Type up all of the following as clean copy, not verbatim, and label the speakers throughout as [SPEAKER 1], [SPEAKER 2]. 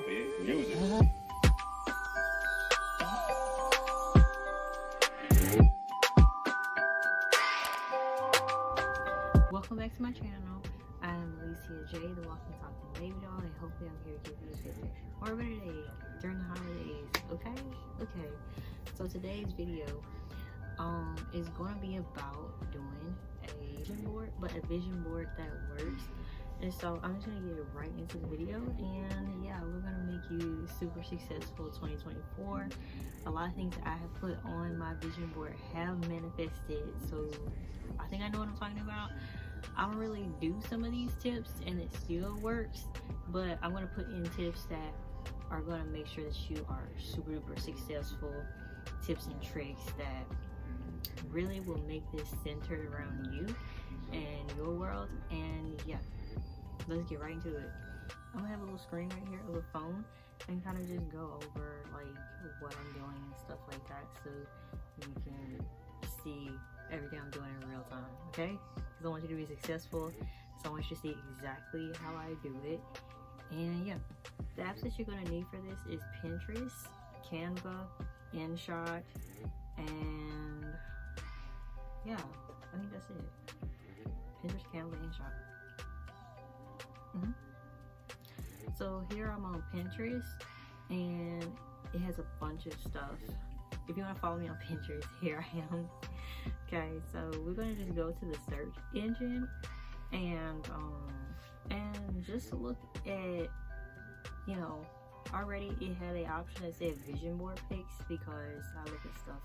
[SPEAKER 1] Copy music.
[SPEAKER 2] Welcome back to my channel. I'm Allicia J, the walking talking Babydoll, and hopefully I'm here to give you a bit more of a day during the holidays. Okay. So today's video is going to be about doing a vision board, but a vision board that works. And so I'm just going to get right into the video, and yeah, we're going to make you super successful 2024. A lot of things that I have put on my vision board have manifested, so I think I know what I'm talking about. I don't really do some of these tips and it still works, but I'm going to put in tips that are going to make sure that you are super duper successful, tips and tricks that really will make this centered around you and your world. And yeah, let's get right into it. I'm gonna have a little screen right here of a phone and kind of just go over like what I'm doing and stuff like that, so you can see everything I'm doing in real time, okay? Because I want you to be successful, so I want you to see exactly how I do it. And yeah, the apps that you're gonna need for this is Pinterest, Canva, InShot, and yeah, I think that's it. Pinterest, Canva, InShot. So here I'm on Pinterest, and it has a bunch of stuff. If you want to follow me on Pinterest, here I am. Okay, so we're gonna just go to the search engine and just look at, you know, already it had an option that said vision board pics, because I look at stuff.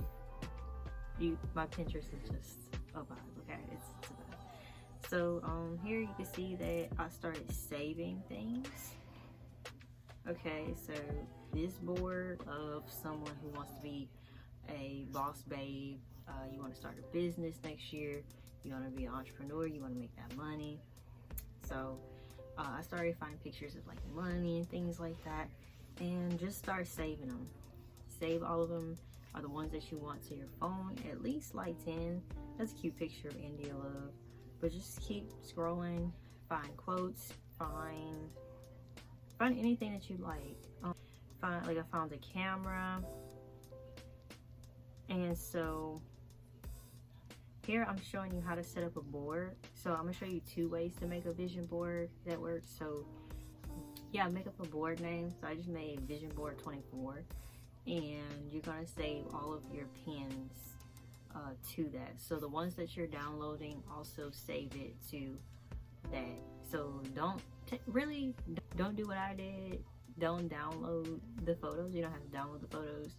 [SPEAKER 2] My Pinterest is just a vibe, okay? It's a vibe. So here you can see that I started saving things. Okay, so this board of someone who wants to be a boss babe, you want to start a business next year, you want to be an entrepreneur, you want to make that money. So I started finding pictures of like money and things like that, and just start saving them. Save all of them, are the ones that you want to your phone, at least like 10. That's a cute picture of India Love. But just keep scrolling, find quotes, find anything that you like. I found a camera, and so here I'm showing you how to set up a board. So I'm gonna show you 2 ways to make a vision board that works. So yeah, make up a board name. So I just made vision board 24, and you're gonna save all of your pins to that. So the ones that you're downloading, also save it to that. So don't do what I did. Don't download the photos. You don't have to download the photos.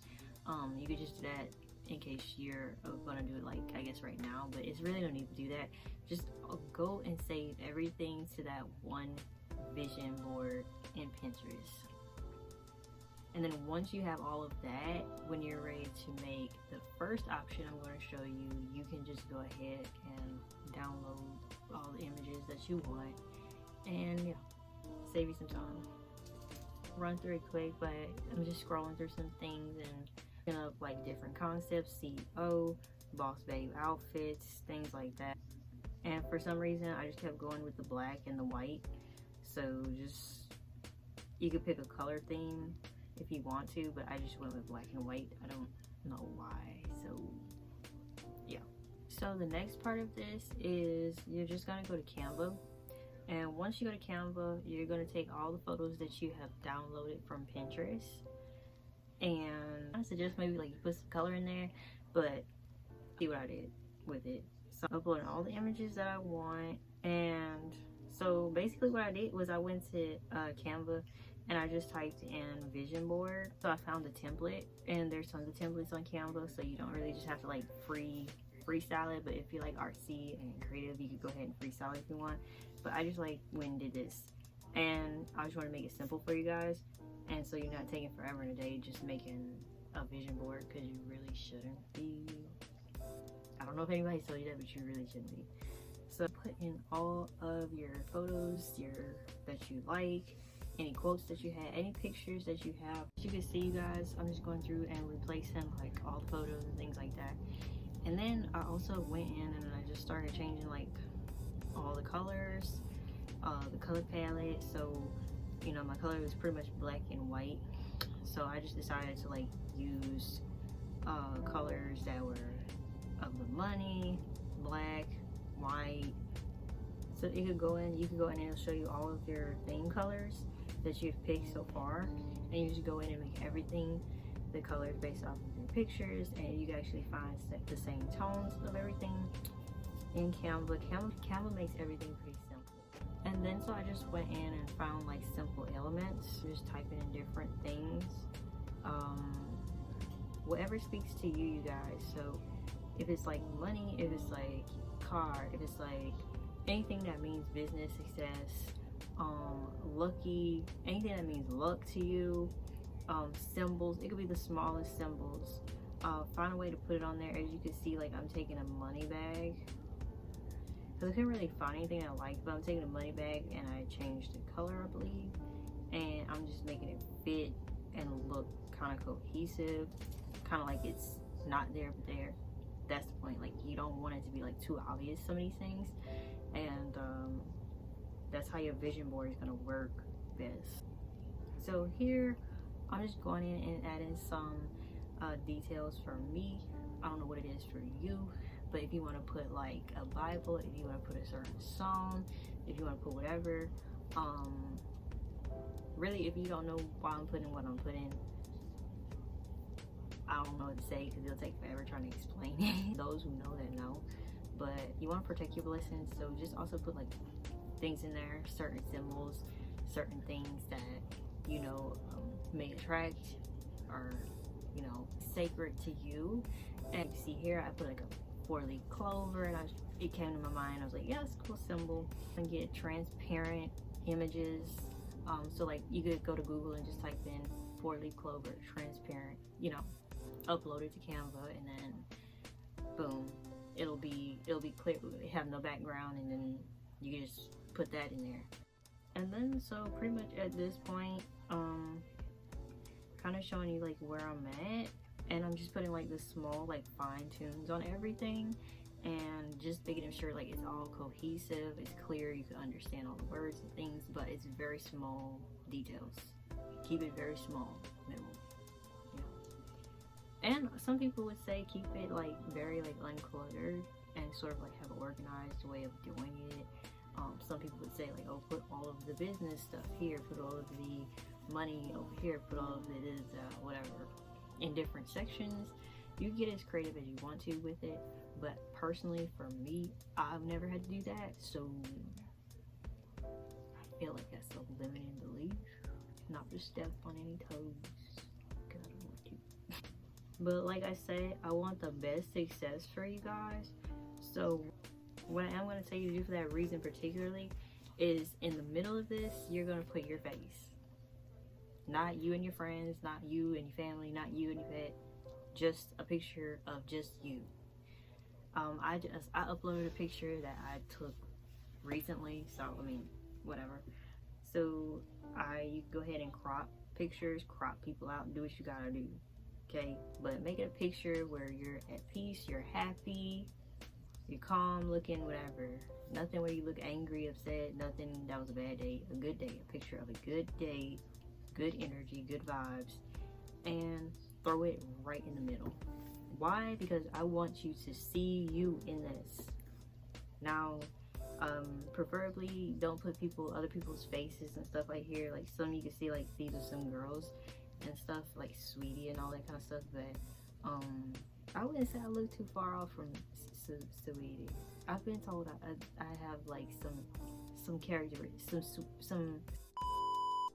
[SPEAKER 2] You could just do that in case you're gonna do it, like I guess right now, but it's really no need to do that. Just go and save everything to that one vision board in Pinterest. And then once you have all of that, when you're ready to make the first option I'm going to show you, you can just go ahead and download all the images that you want, and yeah, save you some time. Run through it quick, but I'm just scrolling through some things and picking up like different concepts, CEO, boss babe outfits, things like that. And for some reason I just kept going with the black and the white. So just, you could pick a color theme if you want to, but I just went with black and white. I don't know why. So yeah. So the next part of this is you're just gonna go to Canva, and once you go to Canva, you're gonna take all the photos that you have downloaded from Pinterest, and I suggest maybe like you put some color in there, but see what I did with it. So I'm uploading all the images that I want, and so basically what I did was I went to Canva and I just typed in vision board. So I found a template, and there's tons of templates on Canva, so you don't really just have to like freestyle it. But if you like artsy and creative, you could go ahead and freestyle it if you want. But I just like went and did this, and I just want to make it simple for you guys, and so you're not taking forever in a day just making a vision board, because you really shouldn't be. I don't know if anybody told you that, but you really shouldn't be. So put in all of your photos that you like, any quotes that you had, any pictures that you have. As you can see, you guys, I'm just going through and replacing like all the photos and things like that. And then I also went in and I just started changing like all the colors, the color palette. So you know, my color was pretty much black and white, so I just decided to like use colors that were of the money, black, white. So you could go in and it'll show you all of your theme colors that you've picked so far, and you just go in and make everything the colors based off of your pictures, and you can actually find the same tones of everything in Canva. Canva makes everything pretty simple. And then so I just went in and found like simple elements, just typing in different things, whatever speaks to you, you guys. So if it's like money, if it's like car, if it's like anything that means business success, lucky, anything that means luck to you, symbols, it could be the smallest symbols. Find a way to put it on there. As you can see, like I'm taking a money bag because I couldn't really find anything I liked, but I'm taking a money bag and I changed the color, I believe, and I'm just making it fit and look kind of cohesive, kind of like it's not there but there. That's the point. Like, you don't want it to be like too obvious, some of these things, and that's how your vision board is going to work best. So here I'm just going in and adding some details for me. I don't know what it is for you, but if you want to put like a Bible, if you want to put a certain song, if you want to put whatever, really, if you don't know why I'm putting what I'm putting, I don't know what to say because it'll take forever trying to explain it. Those who know that know, but you want to protect your blessings, so just also put like things in there, certain symbols, certain things that you know may attract or you know sacred to you. And you see here I put like a 4-leaf clover, and it came to my mind. I was like, yeah, it's a cool symbol. And get transparent images, so like you could go to Google and just type in 4-leaf clover transparent, you know, upload it to Canva, and then boom, it'll be clear, have no background, and then you can just put that in there. And then so pretty much at this point, kind of showing you like where I'm at, and I'm just putting like the small like fine tunes on everything, and just making sure like it's all cohesive, it's clear, you can understand all the words and things, but it's very small details. Keep it very small, minimal. And some people would say keep it like very like uncluttered and sort of like have an organized way of doing it. Some people would say like, oh, put all of the business stuff here, put all of the money over here, put all of it whatever in different sections. You get as creative as you want to with it, but personally for me, I've never had to do that, so I feel like that's a limiting belief. Not to step on any toes, because I don't want to. But like I said, I want the best success for you guys. So what I am going to tell you to do for that reason particularly is in the middle of this, you're going to put your face. Not you and your friends, not you and your family, not you and your pet. Just a picture of just you. I uploaded a picture that I took recently, so I mean, whatever. So you go ahead and crop pictures, crop people out, and do what you gotta do. Okay, but make it a picture where you're at peace, you're happy, you're calm looking, whatever. Nothing where you look angry, upset, nothing that was a bad day. A good day, a picture of a good day, good energy, good vibes, and throw it right in the middle. Why? Because I want you to see you in this. Now, preferably don't put other people's faces and stuff like here. Like some you can see like these are some girls and stuff like Sweetie and all that kind of stuff, but I wouldn't say I look too far off from Sweetie. I've been told I have like some characteristics, some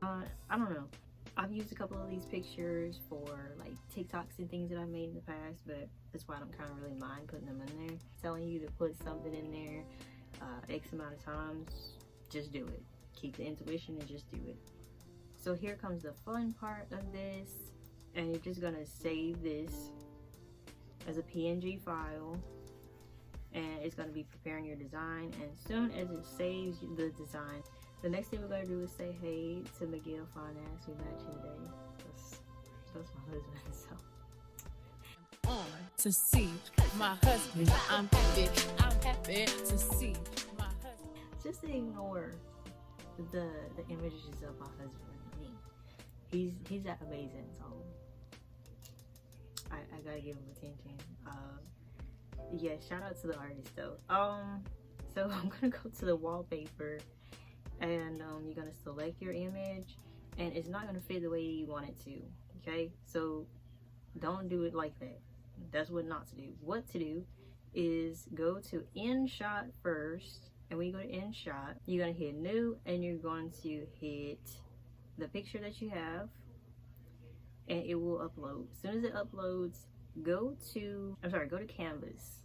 [SPEAKER 2] I don't know. I've used a couple of these pictures for like TikToks and things that I've made in the past, but that's why I don't kind of really mind putting them in there. Telling you to put something in there X amount of times, just do it. Keep the intuition and just do it. So here comes the fun part of this, and you're just gonna save this as a PNG file, and it's gonna be preparing your design. And as soon as it saves the design, the next thing we're gonna do is say hey to Miguel Finance. We match today. That's my husband. So
[SPEAKER 1] on to see my husband. I'm happy to see my husband.
[SPEAKER 2] Just ignore the images of my husband. I mean, he's that amazing, so I gotta give him attention. Yeah, shout out to the artist though. So I'm gonna go to the wallpaper, and you're gonna select your image, and it's not gonna fit the way you want it to. Okay, so don't do it like that. That's what not to do. What to do is go to InShot first, and when you go to InShot, you're gonna hit New, and you're going to hit the picture that you have, and it will upload. As soon as it uploads, go to Canvas.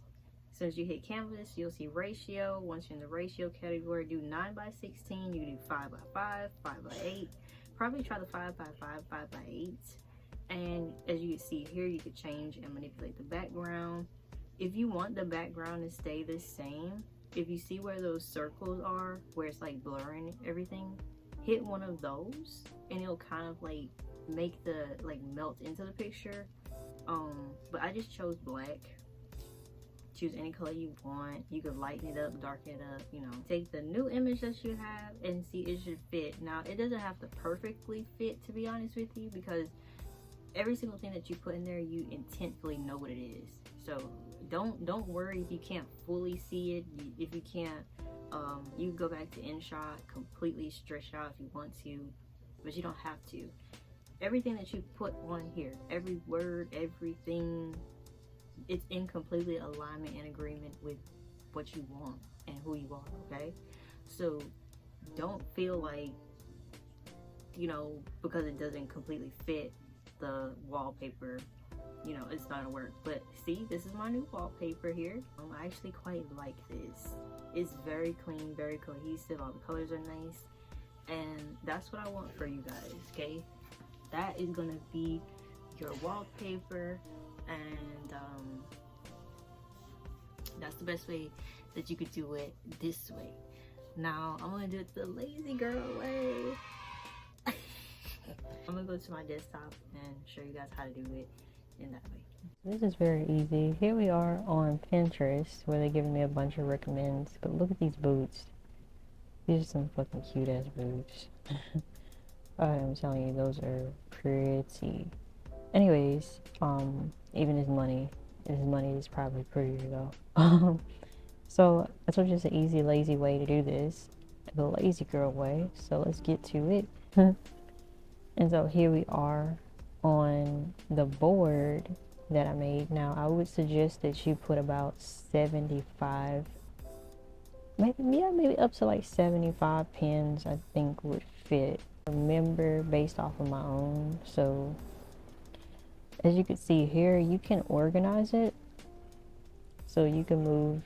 [SPEAKER 2] As soon as you hit Canvas, you'll see ratio. Once you're in the ratio category, do 9:16. You do 5:5, 5:8. Probably try the 5:5, 5:8. And as you can see here, you could change and manipulate the background. If you want the background to stay the same, if you see where those circles are, where it's like blurring everything, hit one of those, and it'll kind of like make the like melt into the picture. But I just chose black. Choose any color you want. You could lighten it up, darken it up, you know. Take the new image that you have and see it should fit. Now it doesn't have to perfectly fit, to be honest with you, because every single thing that you put in there, you intentfully know what it is. So don't worry if you can't fully see it. If you can't, you can go back to InShot, completely stretch out if you want to, but you don't have to. Everything that you put on here, every word, everything, it's in completely alignment and agreement with what you want and who you are. Okay, so don't feel like, you know, because it doesn't completely fit the wallpaper, you know, it's not gonna work. But see, this is my new wallpaper here. I actually quite like this. It's very clean, very cohesive. All the colors are nice, and that's what I want for you guys. Okay, that is gonna be your wallpaper, and that's the best way that you could do it, this way. Now I'm gonna do it the lazy girl way. I'm gonna go to my desktop and show you guys how to do it in that way.
[SPEAKER 3] This is very easy. Here we are on Pinterest, where they're giving me a bunch of recommends. But look at these boots. These are some fucking cute ass boots. I'm telling you, those are pretty. Anyways, even his money is probably prettier though. So I told you it's an easy, lazy way to do this, the lazy girl way. So let's get to it. And so here we are on the board that I made. Now I would suggest that you put about 75, maybe up to like 75 pins, I think would fit. Remember, based off of my own. So as you can see here, you can organize it, so you can move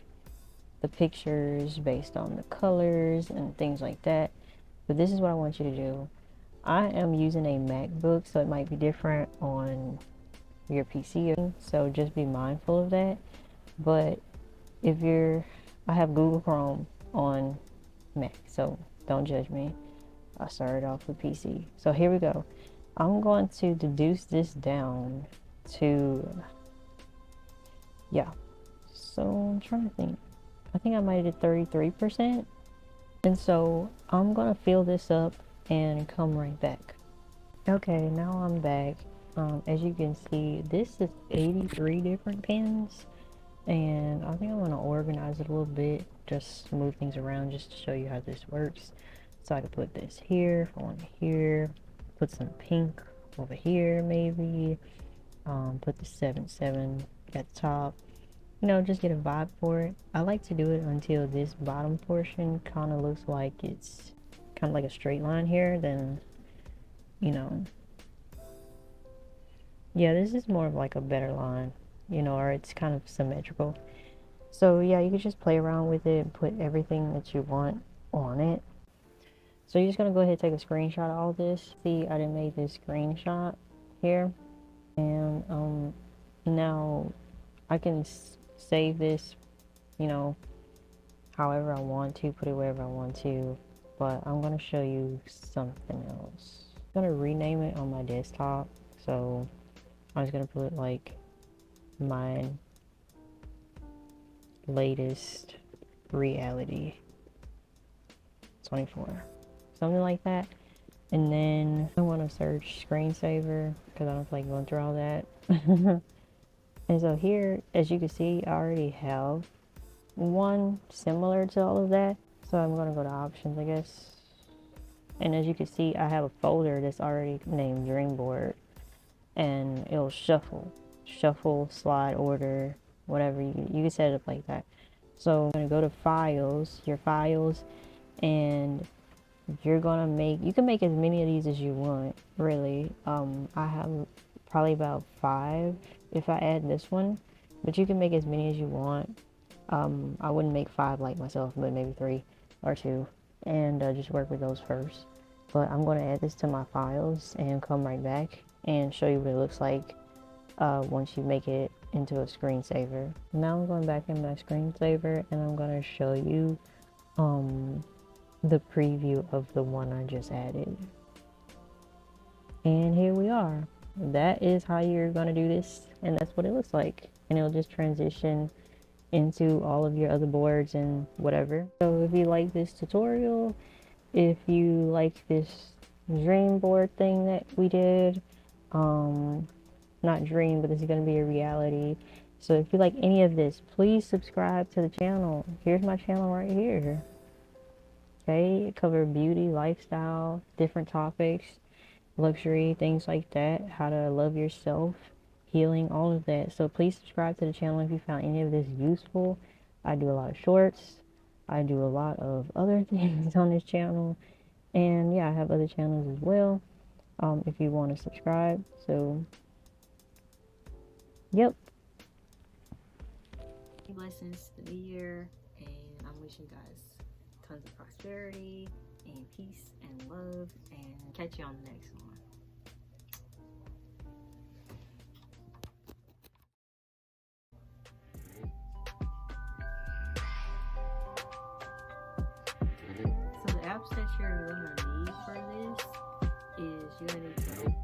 [SPEAKER 3] the pictures based on the colors and things like that. But this is what I want you to do. I am using a MacBook, so it might be different on your PC, so just be mindful of that. But if I have Google Chrome on Mac, so don't judge me. I started off with PC. So here we go. I'm going to deduce this down to, yeah. So I'm trying to think. I think I might have did 33%. And so I'm gonna fill this up and come right back. Okay, now I'm back. As you can see, this is 83 different pins, and I think I'm gonna organize it a little bit, just move things around just to show you how this works. So I could put this here, one here, put some pink over here maybe, put the 7-7 at the top, you know, just get a vibe for it. I like to do it until this bottom portion kind of looks like it's kind of like a straight line here, then, you know, yeah, this is more of like a better line, you know, or it's kind of symmetrical. So yeah, you can just play around with it and put everything that you want on it. So you're just gonna go ahead and take a screenshot of all this. See, I done made this screenshot here, and now I can save this, you know, however I want to, put it wherever I want to. But I'm gonna show you something else. I'm gonna rename it on my desktop, so I'm just gonna put like my latest reality 24. something like that. And then I want to search screensaver because I don't feel like going through all that. And so here, as you can see, I already have one similar to all of that. So I'm going to go to options, I guess. And as you can see, I have a folder that's already named Dream Board. And it'll shuffle, slide, order, whatever. You can set it up like that. So I'm going to go to files, your files, and you're gonna you can make as many of these as you want, really. I have probably about 5 if I add this one, but you can make as many as you want. I wouldn't make 5 like myself, but maybe 3 or 2, and just work with those first. But I'm gonna add this to my files and come right back and show you what it looks like once you make it into a screensaver. Now I'm going back in my screensaver and I'm gonna show you the preview of the one I just added. And here we are. That is how you're going to do this, and that's what it looks like. And it'll just transition into all of your other boards and whatever. So if you like this tutorial, if you like this dream board thing that we did, not dream, but this is going to be a reality. So if you like any of this, please subscribe to the channel. Here's my channel right here. Okay, cover beauty, lifestyle, different topics, luxury, things like that, how to love yourself, healing, all of that. So please subscribe to the channel if you found any of this useful. I do a lot of shorts. I do a lot of other things on this channel. And yeah, I have other channels as well, if you want to subscribe. So, yep.
[SPEAKER 2] Blessings to the new year, and I'm wishing you guys tons of prosperity and peace and love, and catch you on the next one. So the apps that you're gonna need for this is you're gonna need to